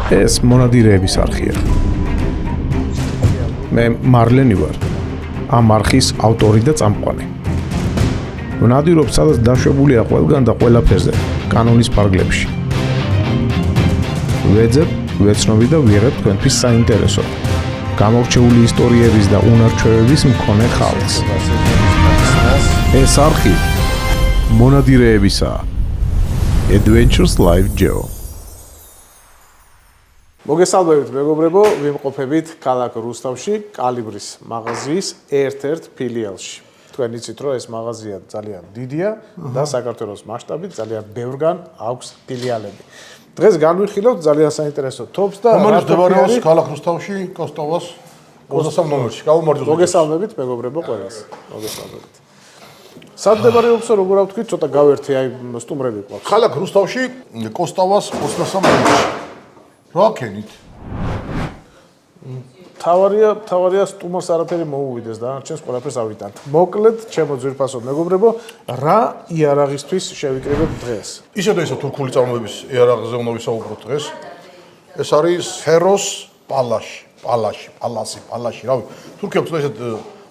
ეს მონადირეების არხია. მე მარლენი ვარ. ამ არხის ავტორი და წამყვანი. ვნადირობ, სადაც დაშვებულია ყველგან და ყველაფერზე, კანონის ფარგლებში. ვეძებ, ვეცნობი და ვიღებ თქვენთვის საინტერესო, გამორჩეული ისტორიების და უნარჩვევების მქონე ხალხს. ეს არხი მონადირეებისაა. Adventures Live Geo. მოგესალმებით მეგობრებო, ვიმყოფებით ქალაქ რუსთავში, კალიბრის მაღაზიის ერთ-ერთ ფილიალში. თქვენ იცით, რომ ეს მაღაზია ძალიან დიდია და საქართველოს მასშტაბით ძალიან ბევრგან აქვს ფილიალები. დღეს განვიხილავთ ძალიან საინტერესო თოფს და რომელიც მდებარეობს ქალაქ რუსთავში, კოსტოვას 23 ნომერში. გაუმარჯობთ. მოგესალმებით მეგობრებო ყველას. მოგესალმებით. სად მდებარეობს, როგორ ავთქვით, ცოტა გავერთი აი სტუმრები ყავს. ქალაქ რუსთავში, კოსტოვას 23 ნომერში. რა ქენით? თავარია სტუმარს არაფერი მოუვიდეს და არჩენს ყველაფერს ავიტანთ. მოკლედ, ჩემო ძვირფასო მეგობრებო, რა იარაღისთვის შევიკრიბებთ დღეს? ისედაც ისე თურქული წარმოების იარაღზე უნდა ვისაუბროთ დღეს. ეს არის ჰეროს პალაში, რავი. თურქებს ცოტა ისეთ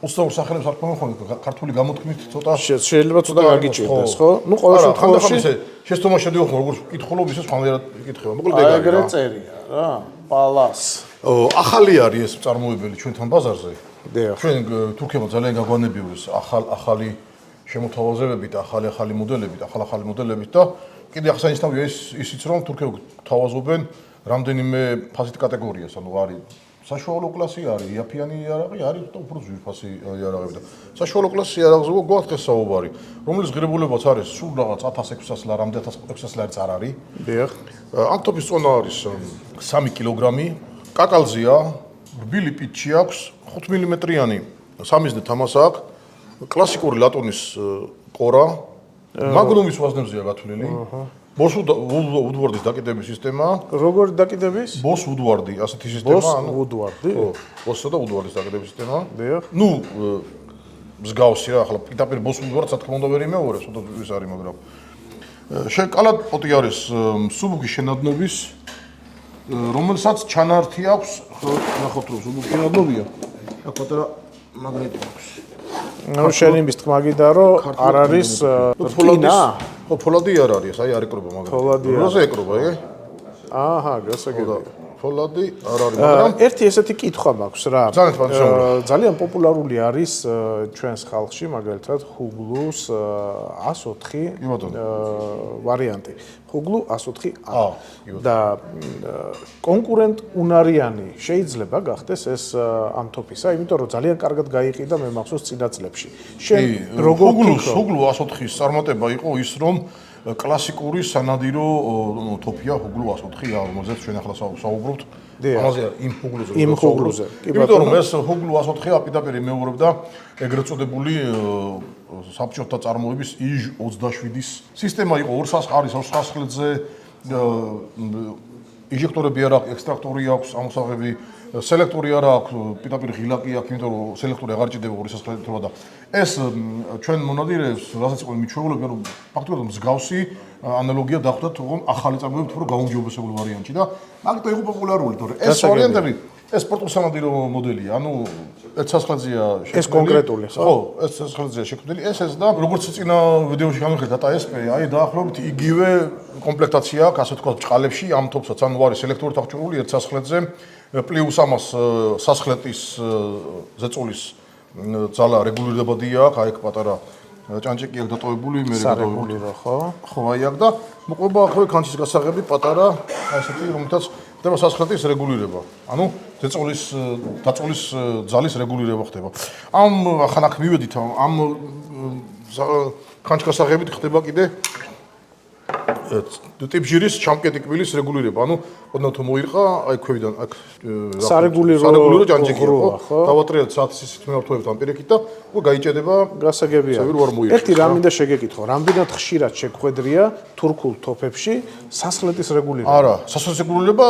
უცნაურ სახელებს არ ქონდა ქართული გამოთქმით ცოტა შეიძლება ცოტა გაგიჭირდეს, ხო? ნუ ყოველ შემთხვევაში შეცდომა შედიოხ როგორ ვკითხულობ, ისე სხვანაირად ვიკითხება. მოკლედ ეგ არის. ეგრე წერია რა, პალას. ახალი არის ეს წარმოებელი ჩვენთან ბაზარზე. დიახ. ჩვენ თურქებმა ძალიან გაგვანებიურეს ახალი შემოთავაზებებით, ახალი მოდელებით და კიდე აღსანიშნავია ისიც რომ თურქები თავაზობენ რამდენიმე ფაზით კატეგორიას, ანუ არის საშუალო კლასი, არის იაფიანი იარაღი, არის და უფრო ძვირფასი იარაღები და საშუალო კლასის იარაღზე გვაქვს საუბარი, რომლის ღირებულებაც არის სულ რაღაც 1600 ლარი, 1600 ლარიც არ არის. დიახ. ამ თოფის წონა არის 3 კილოგრამი. კაკალზია, რბილი პიტჩი აქვს, 5 მმ-იანი სამიზნე თამასა აქვს, კლასიკური ლატუნის ყორა, მაგნუმის ვაზნებზეა გათვლილი. ბოს უდვარდის დაკიდების სისტემაა. როგორი დაკიდების? ბოს უდვარდი, ასეთი სისტემა, ანუ უდვარდი? ხო, ბოსსა და უდვარდის დაკიდების სისტემაა. დიახ. ნუ მსგავსი რა, ახლა პირდაპირ ბოს უდვარდს, რა თქმა უნდა ვერ იმეორე, ცოტა ის არის, მაგრამ კალაპოტი არის სუბუქის შენადნობის, რომელსაც ჩანართი აქვს, ნახოთ რომ სუბუქის შენადნობია. აქ პატარა მაგნიტი აქვს. ნუ შენ იმის თქმა გიდა რომ არ არის რკინა? ხო, ფოლადი არ არის, აი არ ეკრობა მაგრამ. ფოლადი არ. როზე ეკრობა, ეგ? აჰა, გასაგებია. ფოლადი არ არის, მაგრამ ერთი ესეთი კითხვა მაქვს რა. ძალიან პოპულარული არის ჩვენს ხალხში, მაგალითად, ხუგლუს 104 ვარიანტი. ხუგლუ 104A. და კონკურენტ უნარიანი შეიძლება გახდეს ეს ამ თოფისა, იმიტომ რომ ძალიან კარგად გაიყიდა მე მახსოვს წინა წლებში. შენ როგორ ხუგლუ 104-ის წარმატება იყო ის, რომ კლასიკური სანადირო თოფია ხუგლუ 104-ა, რომელზეც ჩვენ ახლა საუბრობთ. ამაზე იმ ხუგლუზე. იმ ხუგლუზე. იმიტომ რომ ეს ხუგლუ 104-ა პირდაპირ იმეორებდა ეგრეთ წოდებული საბჭოთა წარმოების ΙԺ-27-ის სისტემა იყო 200 არის 200 ხლეთზე, ინჟექტორები არ აქვს, ექსტრაქტორი აქვს, ამოსაღები, სელექტორი არ აქვს, პირდაპირ ღილაკი აქვს, იმიტომ რომ სელექტორი აღარ ჭირდება 200 ხლეთზეა და ეს ჩვენ მონადირეებს, რასაც იყო მიჩვეულები, რომ ფაქტობრივად მსგავსი ანალოგია დახვდათ თქო ახალი წარმოებით უფრო გაუმჯობესებული ვარიანტი და მაგით იყო პოპულარული, თორე ეს ვარიანტები ეს სპორტულ სანადირო მოდელია, ანუ ეს სასხლძია შექმნილი. ეს კონკრეტული, ხო, ეს სასხლძია შექმნილი. ეს და როგორც წინა ვიდეოში განვიხილეთ დატა SP, აი დაახლოებით იგივე კომპლექტაცია აქვს, ასე თქვა, ჭყალებში ამ თოფსაც, ანუ არის სელექტორით აღჭურვილი ერთ სასხლეთზე, პლუს ამას სასხლეტის ზეწოლის ძალა რეგულირებადია აქვს, აი ეგ პატარა ჭანჭიკი აქვს დატოვებული, მე რეგულირებული რა, ხო? ხო, აი აქ და მოყვება ახლა კანჩის გასაღები პატარა, აი ესეთი, რომელთაც ხდება სასხლეტის რეგულირება. ანუ ზეწოლის დაწოლის ძალის რეგულირება ხდება. ამ ახლა აქ მივედით ამ კანჩის გასაღებით ხდება კიდე ტიპჟირის ჩამკეტი კბილის რეგულირება. ანუ ოდნავ თუ მოირყა, აი ქვევიდან აქ სარეგულირო ჭანჭიკია, ხო? დავატრიალეთ საათის ისეთ მიმართულებით ამ პირიქით და უკვე გაიჭედება გასაგებია. ერთი რამ მინდა შეგეკითხო, რამდენად ხშირად შეგვედრია თურქულ თოფებში სასხლეტის რეგულირება? არა, სასხლეტის რეგულირება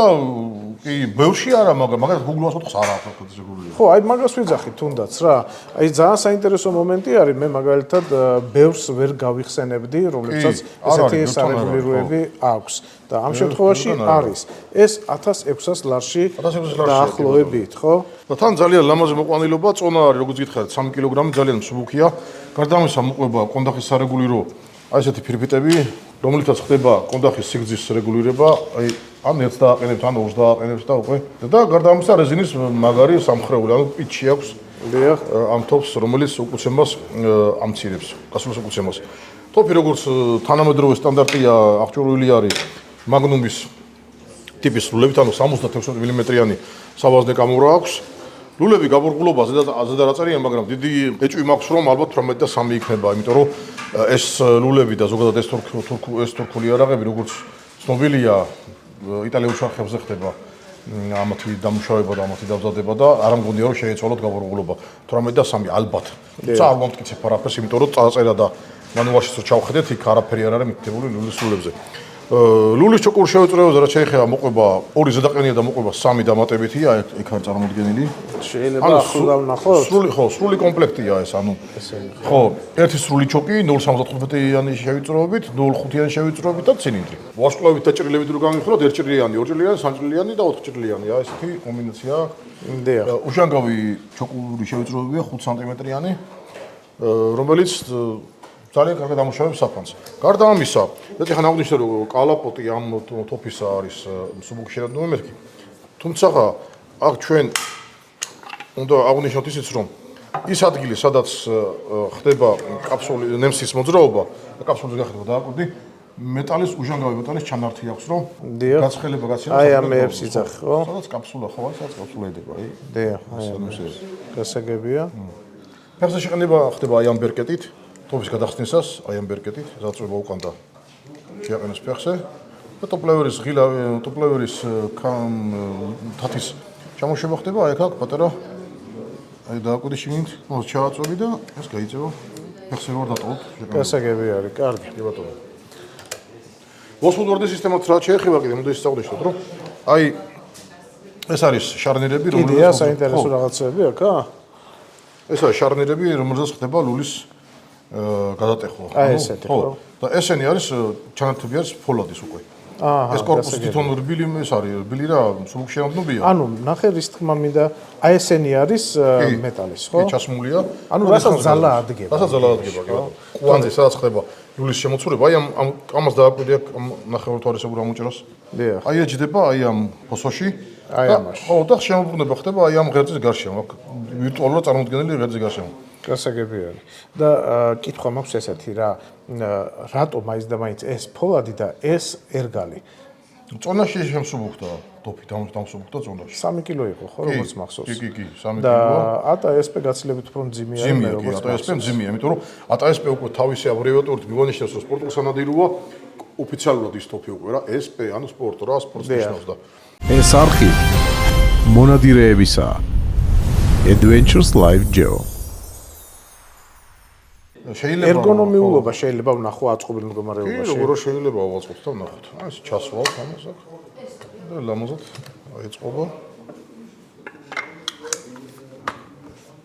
კი ბევრში არა, მაგრამ Google 104-ს არა აქვს სასხლეტის რეგულირება. ხო, აი მაგას ვიძახი თუნდაც რა. აი ძალიან საინტერესო მომენტი არის, მე მაგალითად ბევრს ვერ გავიხსენებდი, რომლებსაც ესეთი სარეგულირება ლარშიოები აქვს და ამ შემთხვევაში არის ეს 1600 ლარში დაახლოებით, ხო? და თან ძალიან ლამაზი მოყვანილობა, წონა არის, როგორც გითხარით, 3 კილოგრამი, ძალიან მსუბუქია. გარდა ამისა მოყვება კონდახის სარეგულირო აი ესეთი ფირფიტები, რომლითაც ხდება კონდახის სიგრძის რეგულირება, აი ან ერთს დააყენებთ, ან ორს დააყენებთ და უკვე. და გარდა ამისა რეზინის მაგარი სამხრეული, ანუ პიჩი აქვს. დიახ, ამ თოფს, რომელიც უკუცემას ამცირებს, გასულს უკუცემას. თოფი როგორც თანამედროვე სტანდარტია აღჭურვილი არის მაგნუმის ტიპის ლულებით, ანუ 76 მმ-იანი სავაზნე კამურა აქვს. ლულები გაბურგულობა ზედარაწერია, მაგრამ დიდი ეჭვი მაქვს, რომ ალბათ 18.3 იქნება, იმიტომ რომ ეს ლულები და ზოგადად ეს თურქული იარაღები, როგორც ცნობილია, იტალიურ შარხებზე ხდება ამათი დამუშავება და ამათი დამზადება და არ მგონია რომ შეეცვალოთ გაბურგულობა 18.3 ალბათ. თუმცა არ მომტკიცებ არაფერს, იმიტომ რომ წაწერა და მანუალშიც რო ჩავხედეთ, იქ არაფერი არ არის მითითებული ლულის ლულებზე. ლულის ჩოკურ შევიწროებაზე რაც შეეხება მოყვება 2 ზედაყენია და მოყვება 3 დამატებითია, იქ არის წარმოდგენილი. შეიძლება ახლა დავნახოთ? სრული კომპლექტია ეს, ანუ ხო, ერთი სრული ჩოკი 0.75-იანი შევიწროებით, 0.5-იანი შევიწროებით და ცილინდრი. ვარსკვლავით დაჭრილებით რო გამიხსნათ, ერთჭრილიანი, ორჭრილიანი, სამჭრილიანი და ოთხჭრილიანია, ესეთი კომბინაცია. დიახ. უშანგავი ჩოკური შევიწროებია 5 სანტიმეტრიანი, რომელიც ძალიან კარგად ამუშავებს საფანს. გარდა ამისა, და ხან აღნიშნე რომ კალაპოტი ამ თოფისა არის მსუბუქი შენადნობი მერქი. თუმცა აქ ჩვენ უნდა აღნიშნოთ ისიც რომ ის ადგილი, სადაც ხდება კაფსული ნემსის მოძრაობა, და კაფსულზე გახდება დააკვირდი, მეტალის უშანგავი მეტალის ჩანართი აქვს, რომ გაცხელება გაცემა. აი ამ მეებს იცახ, ხო? სადაც კაფსულა ხო არის, სადაც კაფსულა ედება, აი. დიახ, აი ამ გასაგებია. ფეხზე შეყენება ხდება აი ამ ბერკეტით. თოფის გადახსნისას აი ამ ბერკეტით ზაწვება უკან და შეაყენოს ფეხზე და ტოპლევერის თათის ჩამოშება ხდება აი აქ პატარა აი დააკვირდი შიგნით მას ჩააწვევი და ეს გაიწევა ფეხზე რო არ დატოვოთ გასაგები არის, კარგი. კი ბატონო. ვოსფორდის სისტემაც რა შეეხება კიდე უნდა ისწავლოთ რომ აი ეს არის შარნირები რომლებიც კიდე საინტერესო რაღაცები აქ ეს არის შარნირები რომელზეც ხდება ლულის გადატეხვა. აი ესეთი ხო? და ესენი არის ჩანართები არის ფოლადის უკვე. ეს корпуსი თვითონ რბილი ეს არის, რბილი რა, მსუბუქი შენადნობია. ანუ ნახე რის თქმა მინდა, აი ესენი არის მეტალის, ხო? კი, ჩასმულია. ანუ რასაც ძალა ადგება. რასაც ძალა ადგება, კი ბატონო. კვანძი სადაც ხდება ლულის შემოცურება, აი ამას დააკვირდი აქ ნახევართვარისებურ ამოჭრას. დიახ. აი ეჯდება აი ამ ფოსოში. აი ამაში. ხო, და შემოbrunება ხდება აი ამ ღერძის გარშემო, აქ ვირტუალურად წარმოდგენილი ღერძის გარშემო. გასაგები არის. და კითხვა მაქვს ესეთი რა, რატო მაინც და მაინც ეს ფოლადი და ეს ერგალი? წონაში შემსუბუქდა, ტოფი დამსუბუქდა წონაში. 3 კილო იყო, ხო, როგორც მახსოვს? კი, 3 კილო. და ატა-SP გაცილებით უფრო მძიმეა, მე როგორც ატა-SP მძიმეა, იმიტომ რომ ატა-SP უკვე თავისი აბრევიატურით მიგონიშნავს, რომ სპორტულ სანადიროა, ოფიციალურად ის ტოფი უკვე რა, SP, ანუ სპორტ რა, სპორტს ნიშნავს და ეს არხი მონადირეებისა Adventures Live Geo შეიძლება ერგონომიულობა შეიძლება ვნახო აწყობილ მდგომარეობაში. კი, როგორ შეიძლება ავაწყოთ და ვნახოთ. აი ეს ჩასვალთ ამას აქ. და ლამაზად აეწყობა.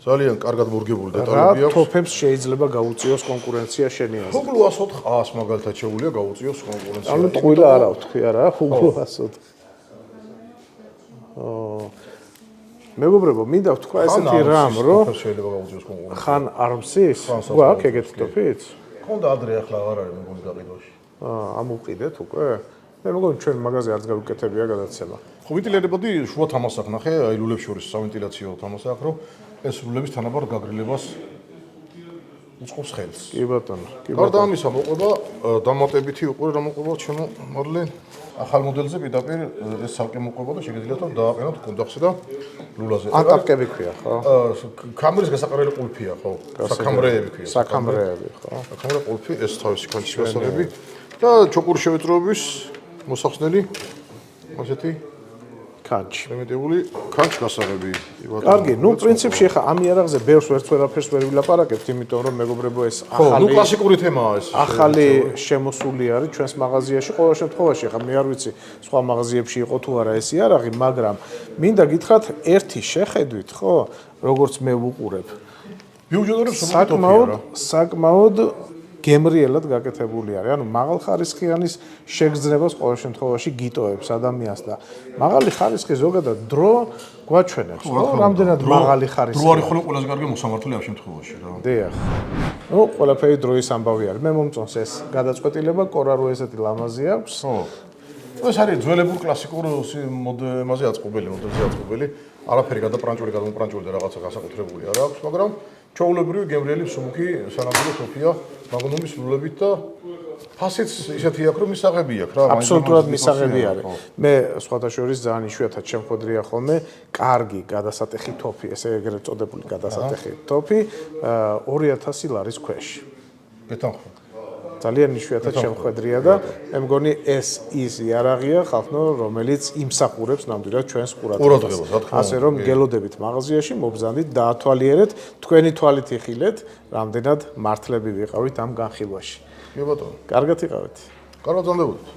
ძალიან კარგად მორგებული დეტალები აქვს. რა თოფებს შეიძლება გაუწიოს კონკურენცია შენი აზრით? ხუბლო 100 ყას მაგალითად შეუძლია გაუწიოს კონკურენცია. ანუ ტყუილა არა ვთქვი არა, ხუბლო 100. მეგობრებო, მინდა ვთქვა ესეთი რამ, რომ შეიძლება გაუწიოს კონკურენცია. ხან არ მსის? გვაქვს ეგეთი ტოფიც? ხონდა ადრე ახლა აღარ არის მეგონი გაყიდვაში. ამოვყიდეთ უკვე? მე მეგონი ჩვენ მაგაზე არც გავიკეთებია გადაცემა. ხო ვენტილირებოდი შუა თამას აქ ნახე, აი ლულებს შორის სავენტილაციო თამას აქ, რომ ეს ლულების თანაბარ გაგრილებას უწყობს ხელს. კი ბატონო, კი ბატონო. გარდა ამისა მოყვება დამატებითი უკვე რა მოყვება ჩემო მარლენ ახალ მოდელზე პირდაპირ ეს ცალკე მოყვება და შეგიძლიათ რომ დააყენოთ კონდახსა და ლულაზე. ანტაპკები ქვია, ხო? კამერის გასაყარელი ყულფია, ხო? საქამრეები ქვია. საქამრეები, ხო? საქამრე ყულფი, ეს თავისი კონჩის გასაღები და ჩოკური შევიწროების მოსახსნელი ასეთი კანჩი. პრიმიტიული კანჩ გასაღები. კარგი, ნუ პრინციპში ხა ამ იარაღზე ბევრს ვერაფერს ვერ ვილაპარაკებთ, იმიტომ რომ მეგობრებო ეს ახალი ნუ კლასიკური თემაა ეს. ახალი შემოსული არის ჩვენს მაღაზიაში. ყოველ შემთხვევაში ხა მე არ ვიცი სხვა მაღაზიებში იყო თუ არა ეს იარაღი, მაგრამ მინდა გითხრათ ერთი შეხედვით, ხო, როგორც მე ვუყურებ. ბიუჯეტური საკმაოდ გემრიელად გაკეთებული არის. ანუ მაღალხარისხიანის შეგრძნებას ყოველ შემთხვევაში გიტოვებს ადამიანს და მაღალი ხარისხი ზოგადად დრო გვაჩვენებს, ხო? რამდენად მაღალი ხარისხი. დრო არის ხოლმე ყველაზე კარგი მოსამართლე ამ შემთხვევაში რა. დიახ. ნუ ყველაფერი დროის ამბავი არის. მე მომწონს ეს გადაწყვეტილება, კორა რო ესეთი ლამაზი აქვს. ხო. ეს არის ძველებურ კლასიკურ მოდელზე აწყობილი. არაფერი გადაპრანჭული, გადამოპრანჭული და რაღაცა გასაკუთრებული არ აქვს, მაგრამ ჩვეულებრივი გემრიელი მსუბუქი სანაპირო თოფია მაგნუმის ლულებით და ფასიც ისეთი აქვს, რომ მისაღები აქვს რა. აბსოლუტურად მისაღები არის. მე სხვათა შორის ძალიან იშვიათად შემხვედრია ხოლმე კარგი გადასატეხი თოფი, ესე ეგრეთ წოდებული გადასატეხი თოფი 2000 ლარის ქვეშ. გეთანხმები. ძალიან იშვიათად შემხვედრია და მე მგონი ეს ის იარაღია ხალხო, რომელიც იმსახურებს ნამდვილად ჩვენს ყურადღებას. ასე რომ გელოდებით მაღაზიაში, მობრძანდით, დაათვალიერეთ, თქვენი თვალით იხილეთ, რამდენად მართლები ვიყავით ამ განხილვაში. კი ბატონო. კარგად იყავით. კარგად ზამდებოდეთ.